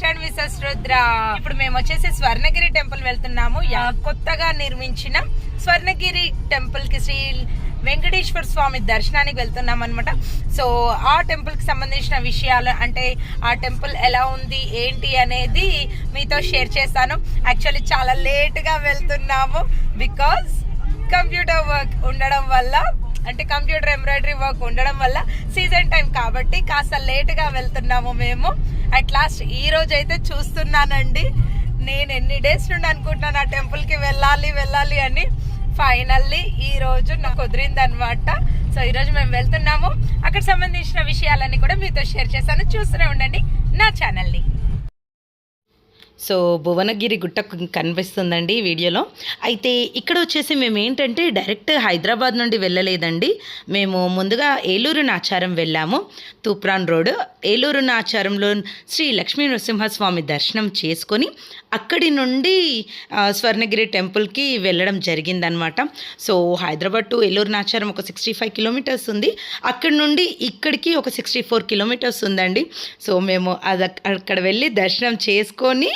And Mrs Rudra. ఇప్పుడు మేము వచ్చేసి స్వర్ణగిరి టెంపుల్ వెళ్తున్నాము. కొత్తగా నిర్మించిన స్వర్ణగిరి టెంపుల్ కి శ్రీ వెంకటేశ్వర స్వామి దర్శనానికి వెళ్తున్నాం అనమాట. సో ఆ టెంపుల్ కి సంబంధించిన విషయాలు, అంటే ఆ టెంపుల్ ఎలా ఉంది ఏంటి అనేది మీతో షేర్ చేస్తాను. యాక్చువల్లీ చాలా లేట్ గా వెళ్తున్నాము బికాస్ కంప్యూటర్ వర్క్ ఉండడం వల్ల, అంటే కంప్యూటర్ ఎంబ్రాయిడరీ వర్క్ ఉండడం వల్ల సీజన్ టైం కాబట్టి కాస్త లేట్గా వెళ్తున్నాము మేము. అట్ లాస్ట్ ఈ రోజు అయితే చూస్తున్నానండి, నేను ఎన్ని డేస్ నుండి అనుకుంటున్నాను ఆ టెంపుల్కి వెళ్ళాలి అని. ఫైనల్లీ ఈ రోజు నాకు కుదిరింది అనమాట. సో ఈరోజు మేము వెళ్తున్నాము. అక్కడ సంబంధించిన విషయాలన్నీ కూడా మీతో షేర్ చేస్తాను. చూస్తూనే ఉండండి నా ఛానల్ని. సో భువనగిరి గుట్ట కనిపిస్తుందండి వీడియోలో. అయితే ఇక్కడ వచ్చేసి మేము ఏంటంటే డైరెక్ట్ హైదరాబాద్ నుండి వెళ్ళలేదండి. మేము ముందుగా ఏలూరు నాచారం వెళ్ళాము. తూప్రాన్ రోడ్ ఏలూరు నాచారంలో శ్రీ లక్ష్మీ నరసింహస్వామి దర్శనం చేసుకొని అక్కడి నుండి స్వర్ణగిరి టెంపుల్కి వెళ్ళడం జరిగిందనమాట. సో హైదరాబాద్ టు ఏలూరు నాచారం ఒక 65 కిలోమీటర్స్ ఉంది. అక్కడి నుండి ఇక్కడికి ఒక 64 కిలోమీటర్స్ ఉందండి. సో మేము అక్కడ వెళ్ళి దర్శనం చేసుకొని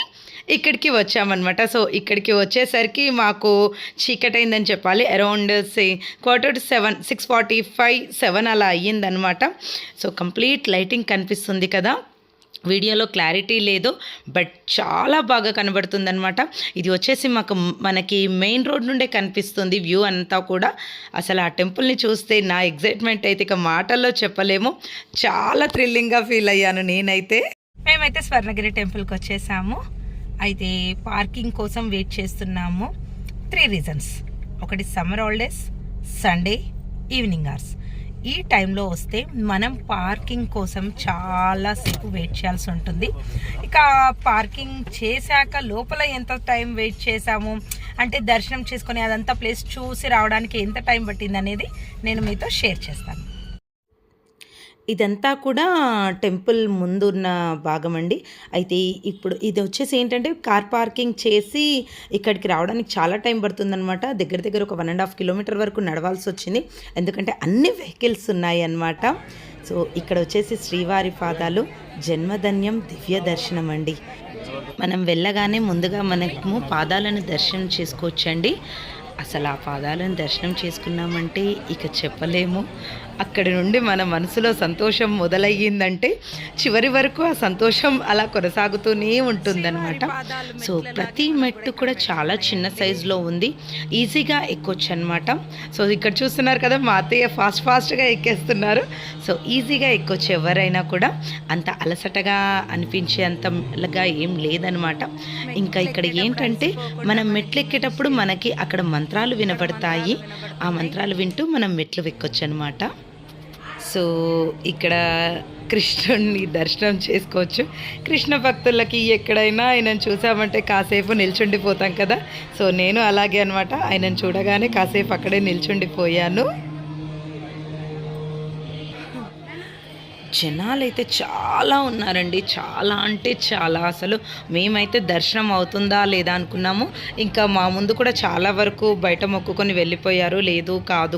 ఇక్కడికి వచ్చామన్నమాట. సో ఇక్కడికి వచ్చేసరికి మాకు చీకటైందని చెప్పాలి. అరౌండ్ 6:45, 7 అలా అయ్యిందనమాట. సో కంప్లీట్ లైటింగ్ కనిపిస్తుంది కదా, వీడియోలో క్లారిటీ లేదు బట్ చాలా బాగా కనబడుతుందనమాట. ఇది వచ్చేసి మనకి మెయిన్ రోడ్ నుండే కనిపిస్తుంది వ్యూ అంతా కూడా. అసలు ఆ టెంపుల్ని చూస్తే నా ఎగ్జైట్మెంట్ అయితే ఇక మాటల్లో చెప్పలేము. చాలా థ్రిల్లింగ్గా ఫీల్ అయ్యాను నేనైతే. మేమైతే స్వర్ణగిరి టెంపుల్కి వచ్చేసాము. అయితే పార్కింగ్ కోసం వెయిట్ చేస్తున్నాము. 3 రీజన్స్. ఒకటి summer holidays, Sunday, evening hours. ఈ టైంలో వస్తే మనం పార్కింగ్ కోసం చాలాసేపు వెయిట్ చేయాల్సి ఉంటుంది. ఇక పార్కింగ్ చేశాక లోపల ఎంత టైం వెయిట్ చేసాము, అంటే దర్శనం చేసుకొని అదంతా ప్లేస్ చూసి రావడానికి ఎంత టైం పట్టింది అనేది నేను మీతో షేర్ చేస్తాను. ఇదంతా కూడా టెంపుల్ ముందున్న భాగం అండి. అయితే ఇప్పుడు ఇది వచ్చేసి ఏంటంటే కార్ పార్కింగ్ చేసి ఇక్కడికి రావడానికి చాలా టైం పడుతుందన్నమాట. దగ్గర ఒక 1.5 కిలోమీటర్ వరకు నడవాల్సి వచ్చింది, ఎందుకంటే అన్ని వెహికల్స్ ఉన్నాయి అన్నమాట. సో ఇక్కడ వచ్చేసి శ్రీవారి పాదాలు జన్మధన్యం దివ్య దర్శనం అండి. మనం వెళ్ళగానే ముందుగా మనము పాదాలను దర్శనం చేసుకోవచ్చండి. అసలు ఆ పాదాలను దర్శనం చేసుకున్నామంటే ఇక చెప్పలేము. అక్కడి నుండి మన మనసులో సంతోషం మొదలయ్యిందంటే చివరి వరకు ఆ సంతోషం అలా కొనసాగుతూనే ఉంటుందన్నమాట. సో ప్రతి మెట్టు కూడా చాలా చిన్న సైజులో ఉంది, ఈజీగా ఎక్కొచ్చు అనమాట. సో ఇక్కడ చూస్తున్నారు కదా, మా అత్తయ్య ఫాస్ట్గా ఎక్కేస్తున్నారు. సో ఈజీగా ఎక్కొచ్చు ఎవరైనా కూడా, అంత అలసటగా అనిపించే అంతగా ఏం లేదనమాట. ఇంకా ఇక్కడ ఏంటంటే మనం మెట్లు ఎక్కేటప్పుడు మనకి అక్కడ మంత్రాలు వినబడతాయి. ఆ మంత్రాలు వింటూ మనం మెట్లు ఎక్కొచ్చు అనమాట. సో ఇక్కడ కృష్ణుడిని దర్శనం చేసుకోవచ్చు. కృష్ణ భక్తులకి ఎక్కడైనా ఆయనను చూసామంటే కాసేపు నిల్చుండిపోతాం కదా. సో నేను అలాగే అనమాట, ఆయనను చూడగానే కాసేపు అక్కడే నిల్చుండిపోయాను. జనాలు అయితే చాలా ఉన్నారండి, చాలా అంటే చాలా. అసలు మేమైతే దర్శనం అవుతుందా లేదా అనుకున్నాము. ఇంకా మా ముందు కూడా చాలా వరకు బయట మొక్కుకొని వెళ్ళిపోయారు. లేదు కాదు,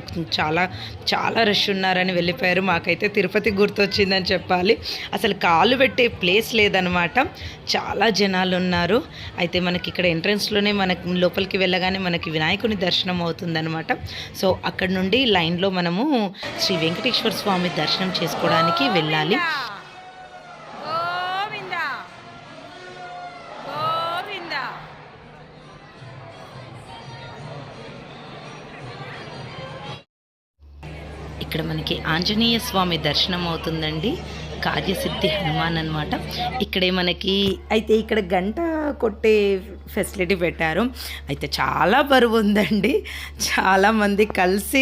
చాలా రష్ ఉన్నారని వెళ్ళిపోయారు. మాకైతే తిరుపతి గుర్తొచ్చిందని చెప్పాలి. అసలు కాలు పెట్టే ప్లేస్ లేదనమాట, చాలా జనాలు ఉన్నారు. అయితే మనకి ఇక్కడ ఎంట్రన్స్లోనే మనకి లోపలికి వెళ్ళగానే మనకి వినాయకుని దర్శనం అవుతుందన్నమాట. సో అక్కడ నుండి లైన్లో మనము శ్రీ వెంకటేశ్వర స్వామి దర్శనం చేసుకోవడానికి వెళ్ళాలి. ఇక్కడ మనకి ఆంజనేయ స్వామి దర్శనం అవుతుందండి. కార్యసిద్ధి హనుమాన్ అనమాట. ఇక్కడే మనకి అయితే ఇక్కడ గంట కొట్టే ఫెసిలిటీ పెట్టారు. అయితే చాలా బరువు ఉందండి. చాలామంది కలిసి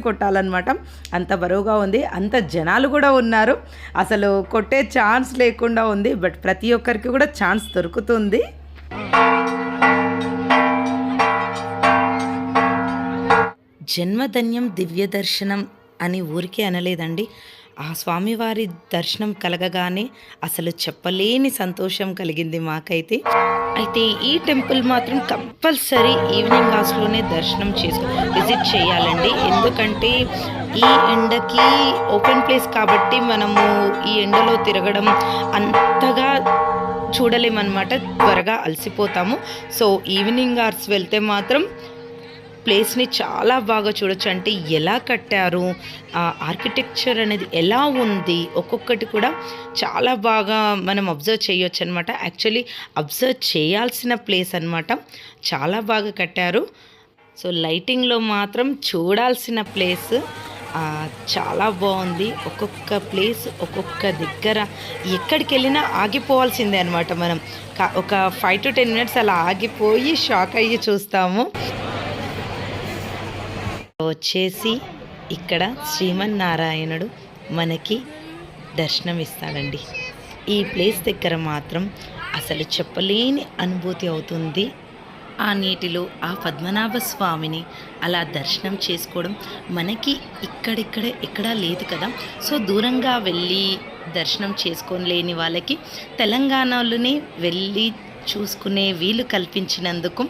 కొట్టాలన్నమాట. అంత బరువుగా ఉంది. అంత జనాలు కూడా ఉన్నారు. అసలు కొట్టే ఛాన్స్ లేకుండా ఉంది. బట్ ప్రతి ఒక్కరికి కూడా ఛాన్స్ దొరుకుతుంది. జన్మధన్యం దివ్య దర్శనం అని ఊరికే అనలేదండి, ఆ స్వామివారి దర్శనం కలగగానే అసలు చెప్పలేని సంతోషం కలిగింది మాకైతే. అయితే ఈ టెంపుల్ మాత్రం కంపల్సరీ ఈవినింగ్ అవర్స్లోనే దర్శనం విజిట్ చేయాలండి. ఎందుకంటే ఈ ఎండకి ఓపెన్ ప్లేస్ కాబట్టి మనము ఈ ఎండలో తిరగడం అంతగా చూడలేమన్నమాట, త్వరగా అలసిపోతాము. సో ఈవినింగ్ అవర్స్ వెళ్తే మాత్రం ప్లేస్ని చాలా బాగా చూడొచ్చు. అంటే ఎలా కట్టారు, ఆర్కిటెక్చర్ అనేది ఎలా ఉంది, ఒక్కొక్కటి కూడా చాలా బాగా మనం అబ్జర్వ్ చేయొచ్చు అనమాట. యాక్చువల్లీ అబ్జర్వ్ చేయాల్సిన ప్లేస్ అనమాట, చాలా బాగా కట్టారు. సో లైటింగ్లో మాత్రం చూడాల్సిన ప్లేస్, చాలా బాగుంది. ఒక్కొక్క ప్లేస్ ఒక్కొక్క దగ్గర ఎక్కడికి వెళ్ళినా ఆగిపోవాల్సిందే అనమాట. మనం ఒక 5 to 10 minutes అలా ఆగిపోయి షాక్ అయ్యి చూస్తాము. వచ్చేసి ఇక్కడ శ్రీమన్నారాయణుడు మనకి దర్శనం ఇస్తాడండి. ఈ ప్లేస్ దగ్గర మాత్రం అసలు చెప్పలేని అనుభూతి అవుతుంది. ఆ నీటిలో ఆ పద్మనాభ స్వామిని అలా దర్శనం చేసుకోవడం మనకి ఎక్కడా లేదు కదా. సో దూరంగా వెళ్ళి దర్శనం చేసుకోలేని వాళ్ళకి తెలంగాణలోనే వెళ్ళి చూసుకునే వీలు కల్పించినందుకు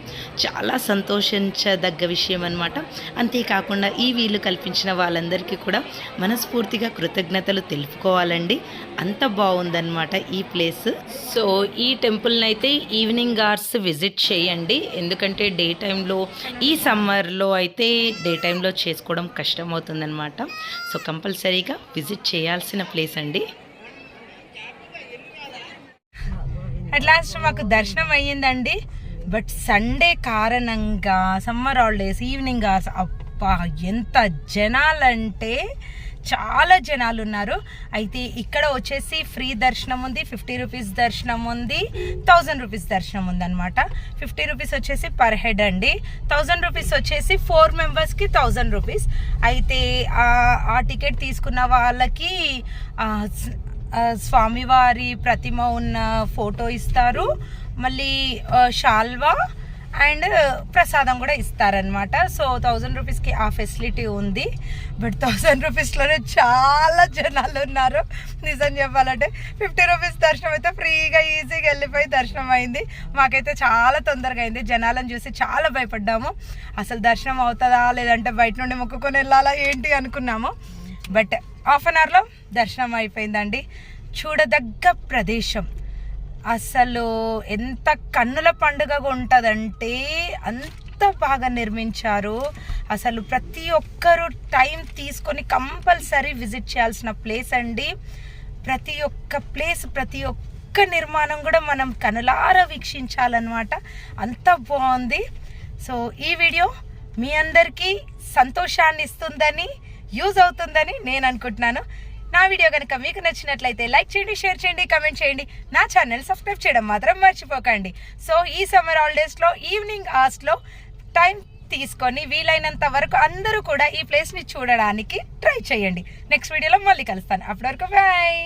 చాలా సంతోషించదగ్గ విషయం అన్నమాట. అంతేకాకుండా ఈ వీలు కల్పించిన వాళ్ళందరికీ కూడా మనస్ఫూర్తిగా కృతజ్ఞతలు తెలుపుకోవాలండి. అంత బాగుందన్నమాట ఈ ప్లేస్. సో ఈ టెంపుల్ని అయితే ఈవినింగ్ అవర్స్ విజిట్ చేయండి. ఎందుకంటే డే టైంలో ఈ సమ్మర్లో అయితే డే టైంలో చేసుకోవడం కష్టమవుతుందన్నమాట. సో కంపల్సరీగా విజిట్ చేయాల్సిన ప్లేస్ అండి. అట్ లాస్ట్ మాకు దర్శనం అయ్యిందండి. బట్ సండే కారణంగా సమ్మర్ హాలిడేస్ ఈవినింగ్ అబ్బా ఎంత జనాలంటే చాలా జనాలు ఉన్నారు. అయితే ఇక్కడ వచ్చేసి ఫ్రీ దర్శనం ఉంది, 50 రూపీస్ దర్శనం ఉంది, 1000 రూపీస్ దర్శనం ఉంది అనమాట. 50 రూపీస్ వచ్చేసి పర్ హెడ్ అండి, 1000 రూపీస్ వచ్చేసి 4 మెంబర్స్కి 1000 రూపీస్. అయితే ఆ టికెట్ తీసుకున్న వాళ్ళకి స్వామివారి ప్రతిమ ఉన్న ఫోటో ఇస్తారు, మళ్ళీ షాల్వా అండ్ ప్రసాదం కూడా ఇస్తారనమాట. సో 1000 రూపీస్కి ఆ ఫెసిలిటీ ఉంది. బట్ 1000 రూపీస్లోనే చాలా జనాలు ఉన్నారు. నిజం చెప్పాలంటే 50 రూపీస్ దర్శనం అయితే ఫ్రీగా ఈజీగా వెళ్ళిపోయి దర్శనం అయింది. మాకైతే చాలా తొందరగా అయింది. జనాలను చూసి చాలా భయపడ్డాము. అసలు దర్శనం అవుతుందా లేదంటే బయట నుండి మొక్కుకొని వెళ్ళాలా ఏంటి అనుకున్నాము. బట్ హాఫ్ అన్ అవర్లో దర్శనం అయిపోయిందండి. చూడదగ్గ ప్రదేశం, అసలు ఎంత కన్నుల పండుగగా ఉంటుందంటే అంత బాగా నిర్మించారు. అసలు ప్రతి ఒక్కరు టైం తీసుకొని కంపల్సరీ విజిట్ చేయాల్సిన ప్లేస్ అండి. ప్రతి ఒక్క ప్లేస్, ప్రతి ఒక్క నిర్మాణం కూడా మనం కనులారా వీక్షించాలన్నమాట. అంత బాగుంది. సో ఈ వీడియో మీ అందరికీ సంతోషాన్ని ఇస్తుందని, యూజ్ అవుతుందని నేను అనుకుంటున్నాను. నా వీడియో కనుక మీకు నచ్చినట్లయితే లైక్ చేయండి, షేర్ చేయండి, కమెంట్ చేయండి. నా ఛానల్ సబ్స్క్రైబ్ చేయడం మాత్రం మర్చిపోకండి. సో ఈ సమ్మర్ హాలిడేస్లో ఈవినింగ్ అవర్స్లో టైం తీసుకొని వీలైనంత వరకు అందరూ కూడా ఈ ప్లేస్ని చూడడానికి ట్రై చేయండి. నెక్స్ట్ వీడియోలో మళ్ళీ కలుస్తాను. అప్పటి వరకు బాయ్.